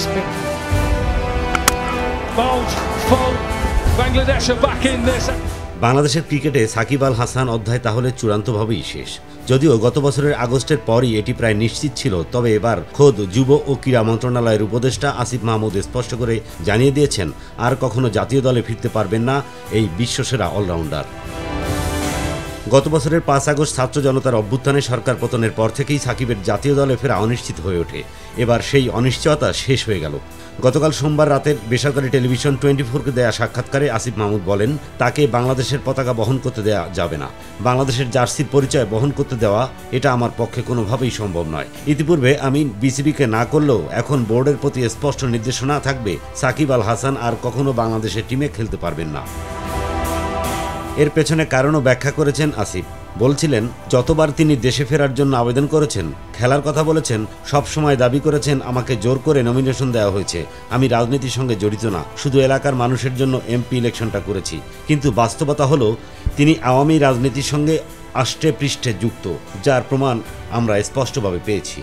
spin. Bold, full. Bangladesh are back in this. বাংলাদেশের ক্রিকেটে সাকিব আল হাসান অধ্যায় তাহলে চূড়ান্তভাবেই শেষ। যদিও গত বছরের আগস্টের পরই এটি প্রায় নিশ্চিত ছিল, তবে এবার খোদ যুব ও ক্রীড়া মন্ত্রণালয়ের উপদেষ্টা আসিফ মাহমুদ স্পষ্ট করে জানিয়ে দিয়েছেন আর কখনো জাতীয় দলে ফিরতে পারবেন না এই বিশ্বসেরা অলরাউন্ডার। গত বছরের 5 আগস্ট ছাত্র জনতার অভ্যুত্থানে সরকার পতনের পর থেকেই সাকিবের জাতীয় দলে ফেরা অনিশ্চিত হয়ে ওঠে। এবার সেই অনিশ্চয়তা শেষ হয়ে গেল। গতকাল সোমবার রাতের বেসরকারি টেলিভিশন 24কে দেয়া সাক্ষাৎকারে আসিফ মাহমুদ বলেন, তাকে বাংলাদেশের পতাকা বহন করতে দেওয়া যাবে না। বাংলাদেশের জার্সির পরিচয় বহন করতে দেওয়া এটা আমার পক্ষে কোনোভাবেই সম্ভব নয়। ইতিপূর্বে আমি বিসিবিকে না করলেও এখন বোর্ডের প্রতি স্পষ্ট নির্দেশনা থাকবে, সাকিব আল হাসান আর কখনো বাংলাদেশের টিমে খেলতে পারবেন না। এর পেছনে কারণও ব্যাখ্যা করেছেন আসিফ। বলছিলেন, যতবার তিনি দেশে ফেরার জন্য আবেদন করেছেন, খেলার কথা বলেছেন, সব সময় দাবি করেছেন আমাকে জোর করে নমিনেশন দেওয়া হয়েছে। আমি রাজনীতির সঙ্গে জড়িত না, শুধু এলাকার মানুষের জন্য এমপি ইলেকশনটা করেছি। কিন্তু বাস্তবতা হলো তিনি আওয়ামী রাজনীতির সঙ্গে আষ্টে পৃষ্ঠে যুক্ত, যার প্রমাণ আমরা স্পষ্টভাবে পেয়েছি।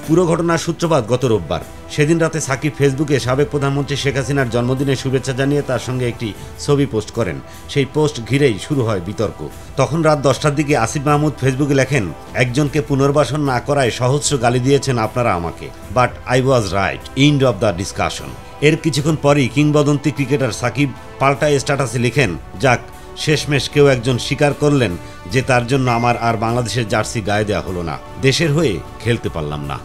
পুরো ঘটনার সূত্রপাত গত রোববার। সেদিন রাতে সাকিব ফেসবুকে সাবেক প্রধানমন্ত্রী শেখ হাসিনার জন্মদিনের শুভেচ্ছা জানিয়ে তার সঙ্গে একটি ছবি পোস্ট করেন। সেই পোস্ট ঘিরেই শুরু হয় বিতর্ক। তখন রাত 10টার দিকে আসিফ মাহমুদ ফেসবুকে লেখেন, একজনকে পুনর্বাসন না করায় সহস্র গালি দিয়েছেন আপনারা আমাকে, but I was right, end of the discussion. এর কিছুক্ষণ পরই কিংবদন্তি ক্রিকেটার সাকিব পাল্টা স্ট্যাটাসে লিখেন, যাক শেষমেশ কেউ একজন স্বীকার করলেন যে তার জন্য আমার আর বাংলাদেশের জার্সি গায়ে দেওয়া হলো না, দেশের হয়ে খেলতে পারলাম না।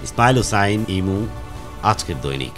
ইসমাইল হুসাইন, ইমু, আজকের দৈনিক।